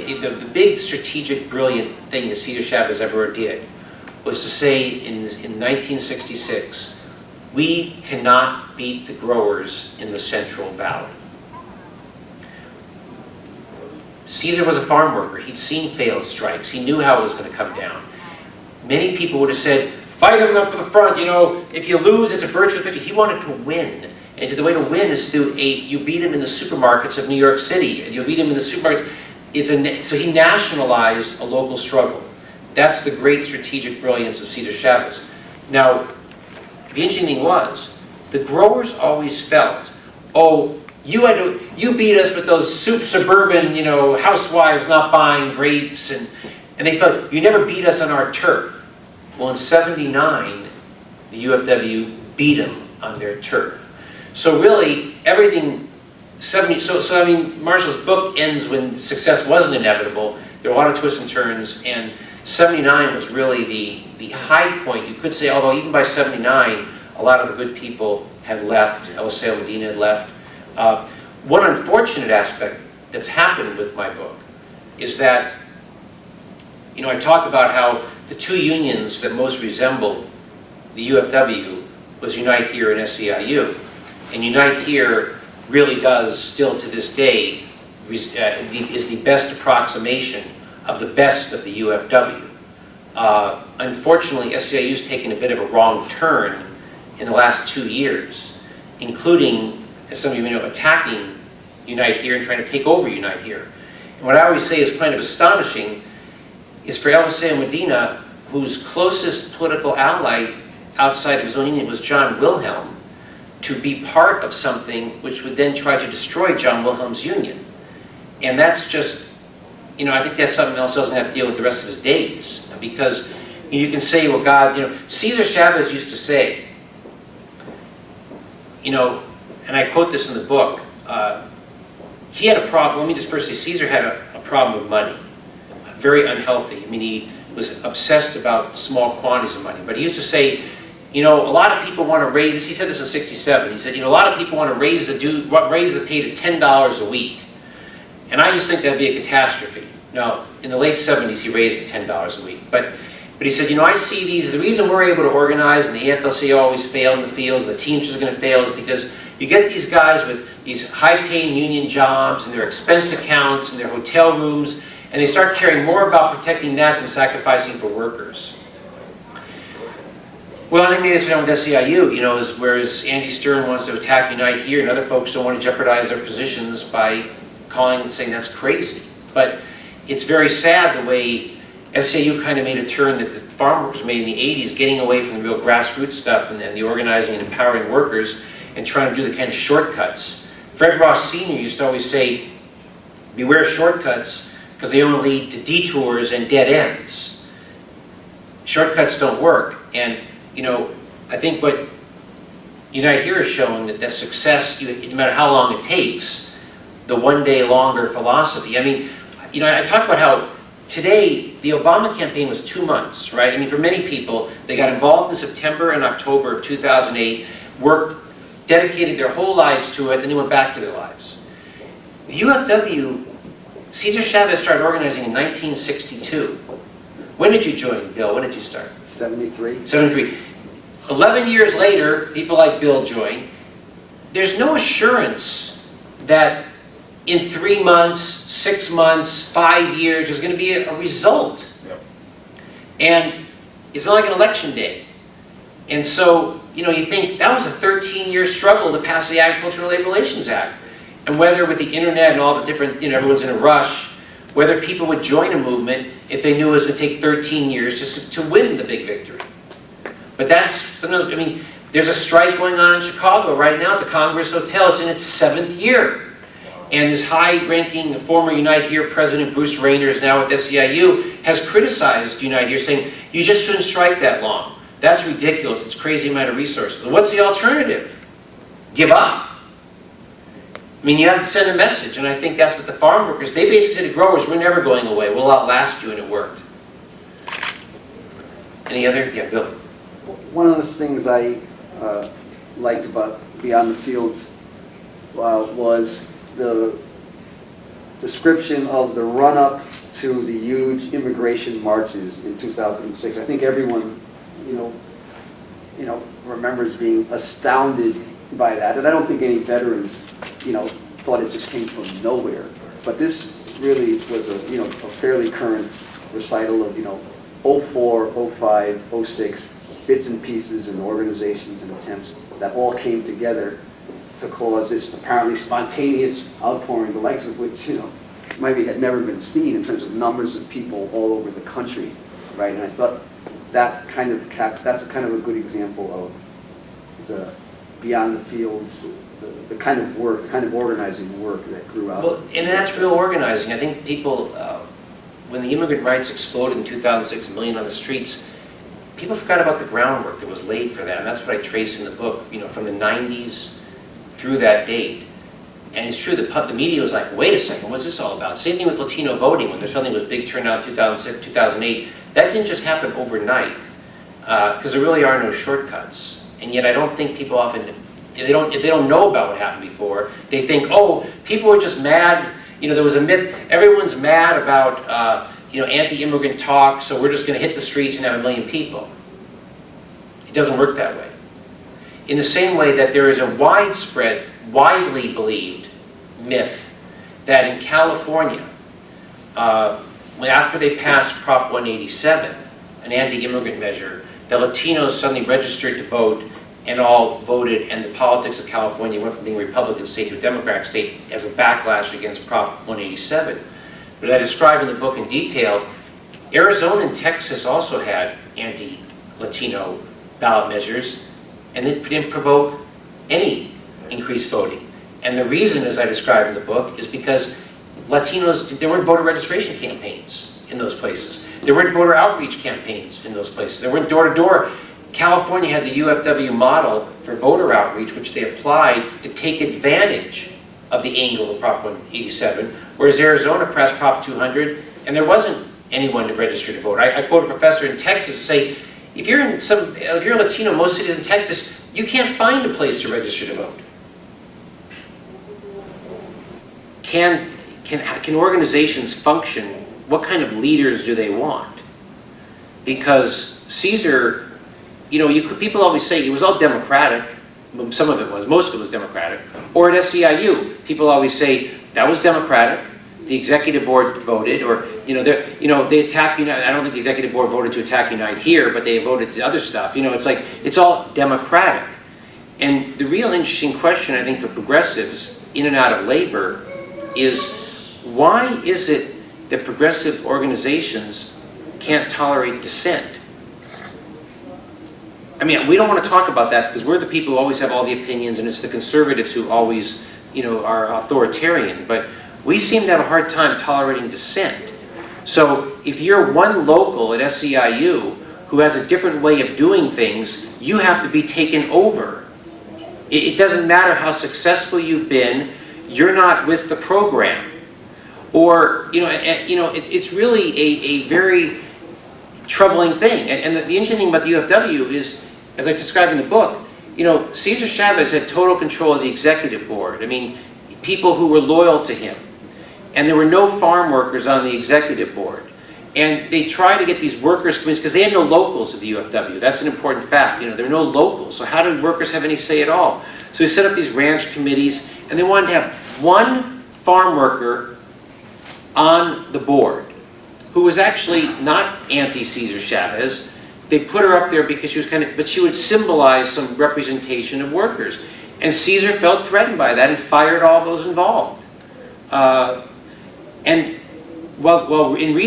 the big strategic brilliant thing that Cesar Chavez ever did was to say in 1966, we cannot beat the growers in the Central Valley. Cesar was a farm worker. He'd seen failed strikes. He knew how it was going to come down. Many people would have said, fight them up to the front, you know, if you lose, it's a virtuous victory. He wanted to win. And he said the way to win is you beat him in the supermarkets of New York City. And you beat him in the supermarkets. So he nationalized a local struggle. That's the great strategic brilliance of Cesar Chavez. Now, the interesting thing was, the growers always felt, oh, you beat us with those suburban, you know, housewives not buying grapes, and they felt, you never beat us on our turf. Well, in '79, the UFW beat them on their turf. So really, everything, I mean, Marshall's book ends when success wasn't inevitable. There were a lot of twists and turns, and '79 was really the high point. You could say, although even by '79, a lot of the good people had left. Eliseo Medina had left. One unfortunate aspect that's happened with my book is that, you know, I talk about how the two unions that most resembled the UFW was Unite Here and SEIU. And Unite Here really does, still to this day, is the best approximation of the best of the UFW. Unfortunately, SEIU's taken a bit of a wrong turn in the last 2 years, including, as some of you may know, attacking Unite Here and trying to take over Unite Here. And what I always say is kind of astonishing is for Eliseo Medina, whose closest political ally outside of his own union was John Wilhelm, to be part of something which would then try to destroy John Wilhelm's union. And that's just, you know, I think that's something else doesn't have to deal with the rest of his days. Because you can say, well, God, you know, Cesar Chavez used to say, you know, and I quote this in the book, he had a problem. Let me just first say, Cesar had a problem with money, very unhealthy. I mean, he was obsessed about small quantities of money. But he used to say, you know, a lot of people want to raise, he said this in '67, he said, you know, a lot of people want to raise the pay to $10 a week. And I just think that'd be a catastrophe. Now, in the late '70s, he raised it $10 a week. But he said, you know, I see these, the reason we're able to organize and the AFL-CIO always fail in the fields and the Teamsters are going to fail is because you get these guys with these high-paying union jobs and their expense accounts and their hotel rooms, and they start caring more about protecting that than sacrificing for workers. Well, I think maybe that's what with SEIU, you know, whereas Andy Stern wants to attack Unite Here and other folks don't want to jeopardize their positions by calling and saying that's crazy. But it's very sad the way SEIU kind of made a turn that the farm workers made in the '80s, getting away from the real grassroots stuff and the organizing and empowering workers and trying to do the kind of shortcuts. Fred Ross Sr. used to always say, beware shortcuts because they only lead to detours and dead ends. Shortcuts don't work. And, you know, I think what Unite Here has shown that success, no matter how long it takes, the one day longer philosophy. I mean, you know, I talk about how today, the Obama campaign was 2 months, right? I mean, for many people, they got involved in September and October of 2008, dedicated their whole lives to it, and they went back to their lives. The UFW, Cesar Chavez started organizing in 1962. When did you join, Bill? When did you start? 73. 73. 11 years later, people like Bill joined. There's no assurance that in 3 months, 6 months, 5 years, there's going to be a result. Yep. And it's not like an election day. And so, you know, you think that was a 13-year struggle to pass the Agricultural and Labor Relations Act. And whether with the internet and all the different, you know, everyone's in a rush, whether people would join a movement if they knew it was going to take 13 years just to win the big victory. But that's something, I mean, there's a strike going on in Chicago right now at the Congress Hotel. It's in its 7th year. And this high-ranking former Unite Here president, Bruce Rayner, is now at SEIU, has criticized Unite Here, saying, you just shouldn't strike that long. That's ridiculous. It's a crazy amount of resources. So what's the alternative? Give up. I mean, you have to send a message, and I think that's what the farm workers, they basically said to growers, we're never going away. We'll outlast you, and it worked. Any other? Yeah, Bill. One of the things I liked about Beyond the Fields was the description of the run-up to the huge immigration marches in 2006. I think everyone, remembers being astounded by that, and I don't think any veterans, thought it just came from nowhere. But this really was a fairly current recital of, 04, 05, 06, bits and pieces and organizations and attempts that all came together to cause this apparently spontaneous outpouring, the likes of which, maybe had never been seen in terms of numbers of people all over the country, right? And I thought that's kind of a good example of the beyond the fields, the kind of work, kind of organizing work that grew out. Well, and that's real organizing. I think people, when the immigrant rights exploded in 2006, a million on the streets, people forgot about the groundwork that was laid for that. And that's what I traced in the book, from the 90s through that date. And it's true, the media was like, wait a second, what's this all about? Same thing with Latino voting, when there suddenly was big turnout in 2006, 2008. That didn't just happen overnight, because there really are no shortcuts. And yet I don't think people often, if they don't know about what happened before, they think, oh, people were just mad. There was a myth, everyone's mad about anti-immigrant talk, so we're just going to hit the streets and have 1 million people. It doesn't work that way. In the same way that there is a widespread, widely believed myth that in California, after they passed Prop 187, an anti-immigrant measure, the Latinos suddenly registered to vote and all voted, and the politics of California went from being a Republican state to a Democratic state as a backlash against Prop 187. But I describe in the book in detail, Arizona and Texas also had anti-Latino ballot measures, and it didn't provoke any increased voting. And the reason, as I describe in the book, is because Latinos, there weren't voter registration campaigns in those places. There weren't voter outreach campaigns in those places. There weren't door-to-door. California had the UFW model for voter outreach, which they applied to take advantage of the angle of Prop 187, whereas Arizona passed Prop 200, and there wasn't anyone to register to vote. I quote a professor in Texas to say, if you're a Latino, most cities in Texas, you can't find a place to register to vote. Can organizations function? What kind of leaders do they want? Because Cesar, people always say it was all Democratic. Some of it was, most of it was Democratic. Or at SEIU, people always say that was Democratic. The executive board voted, or they attack Unite. I don't think the executive board voted to attack Unite here, but they voted to other stuff. It's like it's all Democratic. And the real interesting question, I think, for progressives in and out of labor is, why is it that progressive organizations can't tolerate dissent? I mean, we don't want to talk about that because we're the people who always have all the opinions, and it's the conservatives who always, are authoritarian. But we seem to have a hard time tolerating dissent. So if you're one local at SEIU who has a different way of doing things, you have to be taken over. It doesn't matter how successful you've been, you're not with the program. Or, it's really a very troubling thing. And the interesting thing about the UFW is, as I described in the book, Cesar Chavez had total control of the executive board. I mean, people who were loyal to him. And there were no farm workers on the executive board. And they tried to get these workers committees, because they had no locals at the UFW. That's an important fact. There are no locals. So how did workers have any say at all? So they set up these ranch committees, and they wanted to have one farm worker on the board who was actually not anti-Cesar Chavez. They put her up there because she was but she would symbolize some representation of workers. And Cesar felt threatened by that and fired all those involved.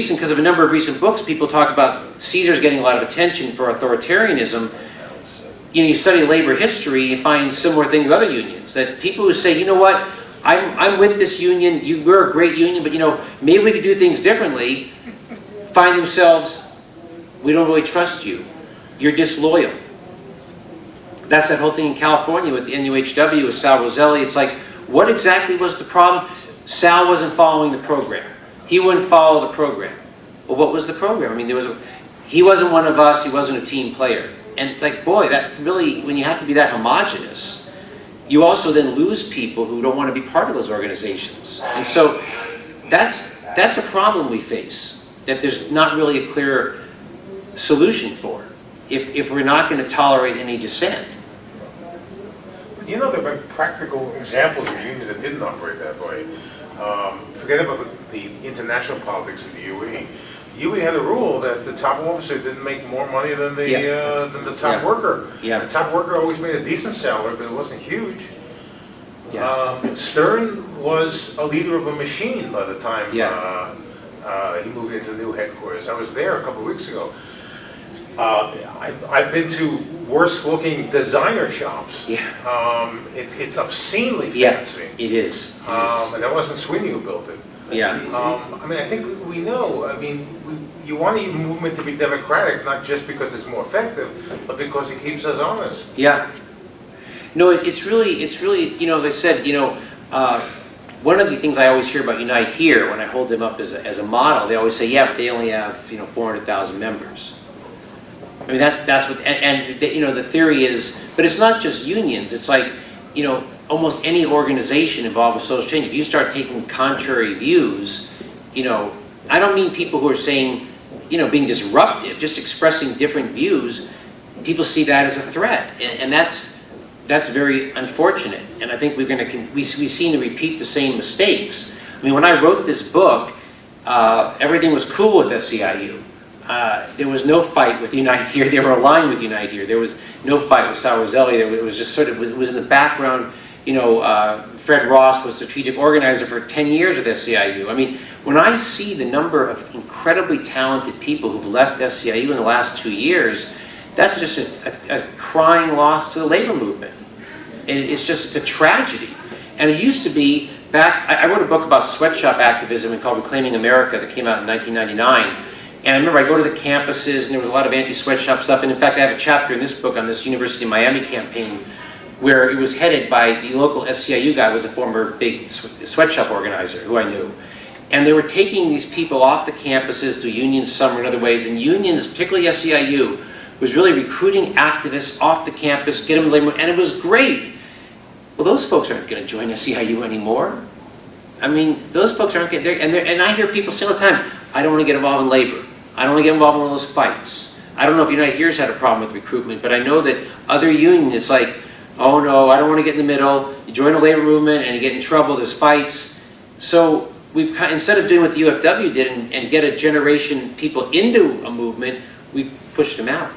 Because of a number of recent books, people talk about Caesar's getting a lot of attention for authoritarianism. You study labor history, you find similar things with other unions. That people who say, I'm with this union, we're a great union, but maybe we could do things differently, find themselves, we don't really trust you. You're disloyal. That's that whole thing in California with the NUHW, with Sal Roselli. It's like, what exactly was the problem? Sal wasn't following the program. He wouldn't follow the program. Well, what was the program? I mean, he wasn't one of us, he wasn't a team player. And boy, that really, when you have to be that homogenous, you also then lose people who don't want to be part of those organizations. And so, That's a problem we face, that there's not really a clear solution for, if we're not going to tolerate any dissent. You know, there are practical examples of unions that didn't operate that way. Forget about the international politics of the UE. UE had a rule that the top officer didn't make more money than the top worker. Yeah. The top worker always made a decent salary, but it wasn't huge. Yes. Stern was a leader of a machine by the time he moved into the new headquarters. I was there a couple of weeks ago. I've been to worse-looking designer shops. Yeah. It's obscenely fancy. It is. And that wasn't Sweeney who built it. Yeah. I mean, I think we know. I mean, you want the movement to be democratic, not just because it's more effective, but because it keeps us honest. Yeah. No, it's really, you know, as I said, you know, one of the things I always hear about Unite Here, when I hold them up as a model, they always say, yeah, but they only have, you know, 400,000 members. I mean, that's what, and you know, the theory is, but it's not just unions. It's like, you know, almost any organization involved with social change. If you start taking contrary views, you know, I don't mean people who are saying, you know, being disruptive, just expressing different views. People see that as a threat, and that's very unfortunate. And I think we seem to repeat the same mistakes. I mean, when I wrote this book, everything was cool with SEIU. There was no fight with Unite Here. They were aligned with Unite Here. There was no fight with Sauerzelli. It was just sort of, it was in the background. You know, Fred Ross was strategic organizer for 10 years with SEIU. I mean, when I see the number of incredibly talented people who've left SEIU in the last 2 years, that's just a crying loss to the labor movement. And it's just a tragedy. And it used to be back, I wrote a book about sweatshop activism called Reclaiming America that came out in 1999. And I remember I go to the campuses and there was a lot of anti-sweatshop stuff. And in fact, I have a chapter in this book on this University of Miami campaign where it was headed by the local SEIU guy, who was a former big sweatshop organizer who I knew. And they were taking these people off the campuses to unions, some in other ways. And unions, particularly SEIU, was really recruiting activists off the campus, get them to labor, and it was great. Well, those folks aren't going to join SEIU anymore. I mean, those folks aren't getting there. And I hear people say all the time, I don't want to get involved in labor. I don't want to get involved in one of those fights. I don't know if Unite Here's had a problem with recruitment, but I know that other unions, it's like, oh no, I don't want to get in the middle. You join a labor movement and you get in trouble, there's fights. So we've, instead of doing what the UFW did and get a generation people into a movement, we pushed them out.